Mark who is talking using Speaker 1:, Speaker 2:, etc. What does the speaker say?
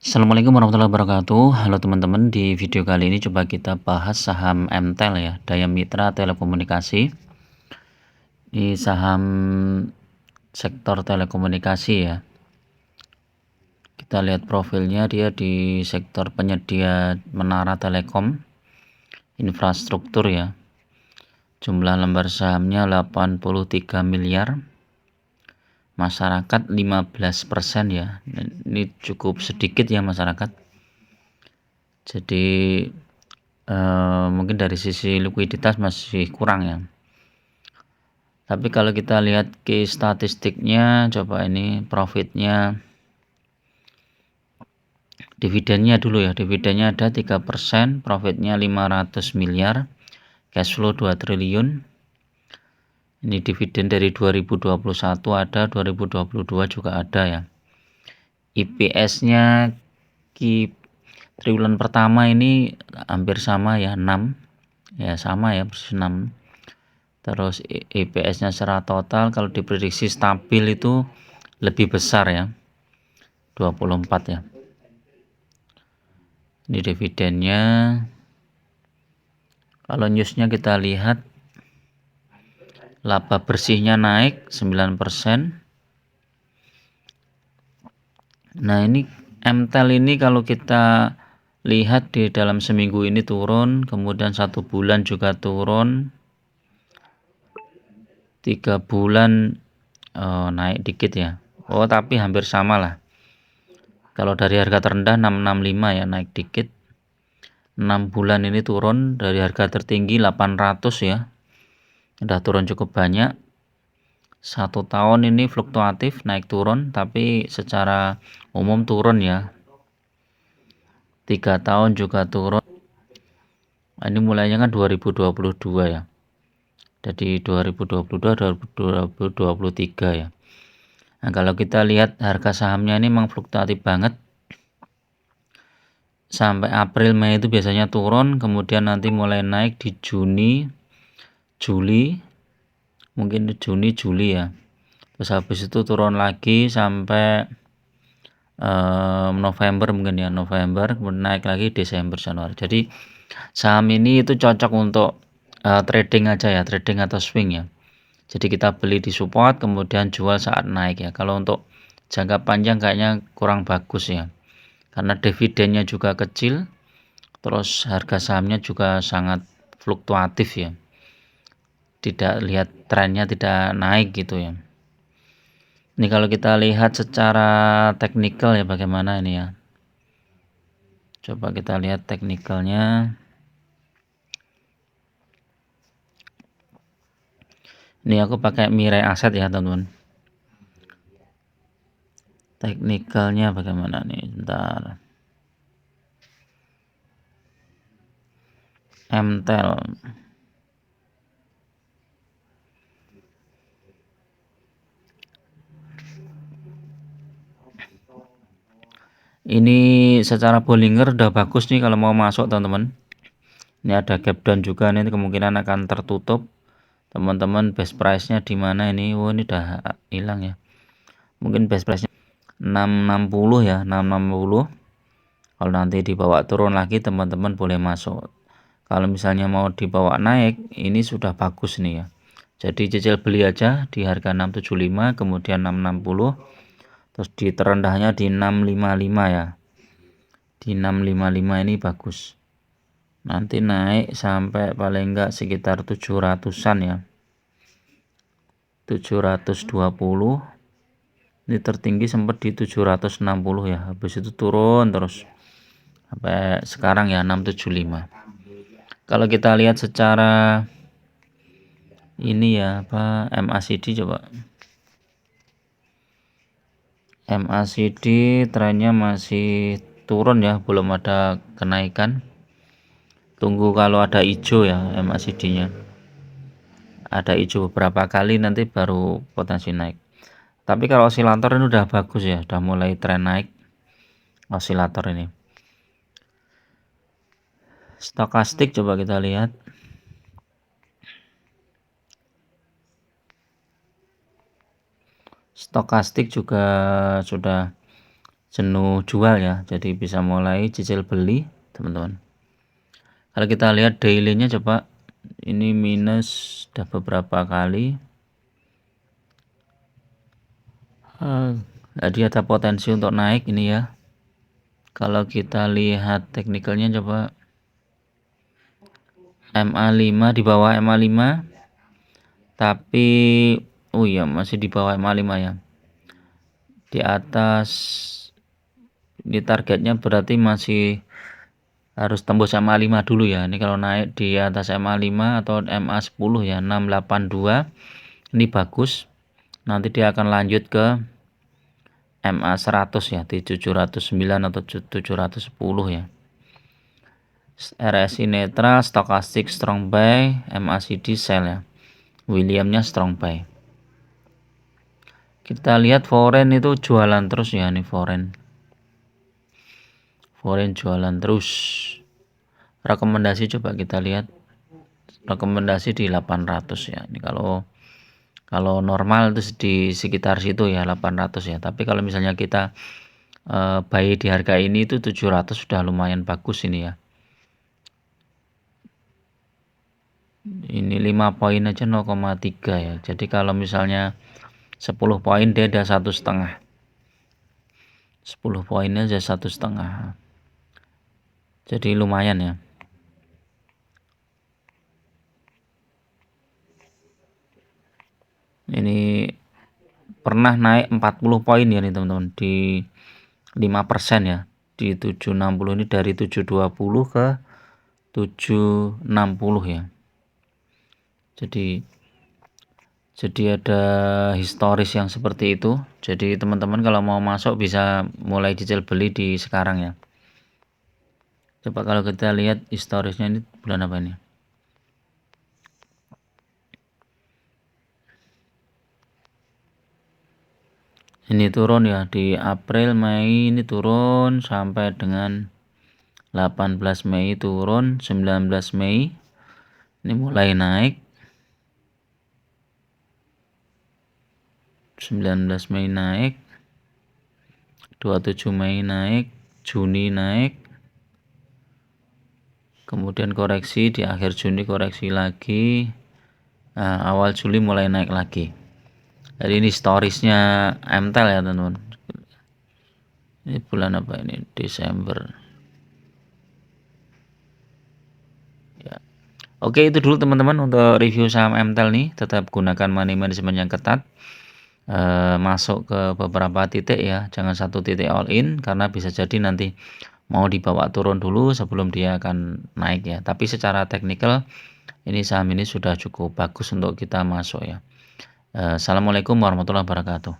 Speaker 1: Assalamualaikum warahmatullahi wabarakatuh. Halo teman-teman, di video kali ini coba kita bahas saham MTEL ya, Daya Mitra Telekomunikasi. Di saham sektor telekomunikasi ya. Kita lihat profilnya, dia di sektor penyedia menara telekom, infrastruktur ya. Jumlah lembar sahamnya 83 miliar. Masyarakat 15% ya. Ini cukup sedikit ya masyarakat. Jadi mungkin dari sisi likuiditas masih kurang ya. Tapi kalau kita lihat ke statistiknya, coba ini profitnya, dividennya dulu ya. Dividennya ada 3%, profitnya 500 miliar, cash flow 2 triliun. Ini dividen dari 2021 ada, 2022 juga ada ya. IPS-nya di triwulan pertama ini hampir sama ya, 6. Ya sama ya, persis 6. Terus IPS-nya secara total kalau diprediksi stabil itu lebih besar ya, 24 ya. Ini dividennya. Kalau newsnya kita lihat, laba bersihnya naik 9%. Nah ini MTEL ini kalau kita lihat di dalam seminggu ini turun, kemudian 1 bulan juga turun, 3 bulan naik dikit ya. Tapi hampir sama lah. Kalau dari harga terendah 665 ya, naik dikit. 6 bulan ini turun dari harga tertinggi 800 ya. Udah turun cukup banyak. 1 tahun ini fluktuatif naik turun, tapi secara umum turun ya. 3 tahun juga turun. Ini mulainya kan 2022 ya. Jadi 2022 2023 ya. Nah, kalau kita lihat harga sahamnya ini memang fluktuatif banget. Sampai April Mei itu biasanya turun, kemudian nanti mulai naik di Juni, Juli, mungkin di Juni Juli ya. Terus habis itu turun lagi sampai November mungkin ya, November, kemudian naik lagi Desember, Januari. Jadi saham ini itu cocok untuk trading aja ya, trading atau swing ya. Jadi kita beli di support kemudian jual saat naik ya. Kalau untuk jangka panjang kayaknya kurang bagus ya, karena dividennya juga kecil, terus harga sahamnya juga sangat fluktuatif ya, tidak lihat trennya, tidak naik gitu ya. Ini kalau kita lihat secara teknikal ya bagaimana ini ya. Coba kita lihat teknikalnya. Ini aku pakai Mirai Asset ya teman-teman. Teknikalnya bagaimana nih? Bentar. MTEL. Ini secara Bollinger udah bagus nih kalau mau masuk teman-teman. Ini ada gap down juga nih, kemungkinan akan tertutup. Teman-teman best price-nya di mana ini? Ini udah hilang ya. Mungkin best price-nya 660 ya, 660. Kalau nanti dibawa turun lagi teman-teman boleh masuk. Kalau misalnya mau dibawa naik, ini sudah bagus nih ya. Jadi cicil beli aja di harga 675, kemudian 660. Terus di terendahnya di 655 ya. Di 655 ini bagus. Nanti naik sampai paling enggak sekitar 700-an ya. 720. Ini tertinggi sempat di 760 ya. Habis itu turun terus sampai sekarang ya 675. Kalau kita lihat secara ini ya, MACD coba. MACD trennya masih turun ya, belum ada kenaikan. Tunggu kalau ada hijau ya MACD-nya. Ada hijau beberapa kali nanti baru potensi naik. Tapi kalau osilator ini udah bagus ya, udah mulai tren naik osilator ini. Stokastik coba kita lihat. Stokastik juga sudah jenuh jual ya, jadi bisa mulai cicil beli teman-teman. Kalau kita lihat daily-nya coba, ini minus sudah beberapa kali. Jadi ada potensi untuk naik ini ya. Kalau kita lihat teknikalnya coba, MA5 di bawah MA5, tapi oh iya masih di bawah MA5 ya. Di atas ini targetnya berarti masih harus tembus MA5 dulu ya. Ini kalau naik di atas MA5 atau MA10 ya, 682 ini bagus. Nanti dia akan lanjut ke MA100 ya, di 709 atau 710 ya. RSI netral, stokastik strong buy, MACD sell ya. Williamnya strong buy. Kita lihat foreign itu jualan terus ya, nih foreign jualan terus. Rekomendasi coba kita lihat, rekomendasi di 800 ya. Ini kalau normal itu di sekitar situ ya, 800 ya. Tapi kalau misalnya kita buy di harga ini itu 700 sudah lumayan bagus ini ya. Ini 5 poin aja 0,3 ya. Jadi kalau misalnya 10 poin dia ada 1,5. 10 poinnya aja 1,5. Jadi lumayan ya. Ini pernah naik 40 poin ya nih teman-teman, di 5% ya, di 760 ini dari 720 ke 760 ya. Jadi ada historis yang seperti itu. Jadi teman-teman kalau mau masuk bisa mulai cicil beli di sekarang ya. Coba kalau kita lihat historisnya ini bulan apa ini? Ini turun ya, di April Mei ini turun sampai dengan 18 Mei turun, 19 Mei ini mulai naik, 19 Mei naik, 27 Mei naik, Juni naik, kemudian koreksi di akhir Juni, koreksi lagi, awal Juli mulai naik lagi. Jadi ini historisnya MTEL ya teman-teman. Ini bulan apa ini? Desember ya. Oke, itu dulu teman-teman untuk review saham MTEL nih. Tetap gunakan money management yang ketat, masuk ke beberapa titik ya, jangan satu titik all in, karena bisa jadi nanti mau dibawa turun dulu sebelum dia akan naik ya. Tapi secara teknikal ini saham ini sudah cukup bagus untuk kita masuk ya. Assalamualaikum warahmatullahi wabarakatuh.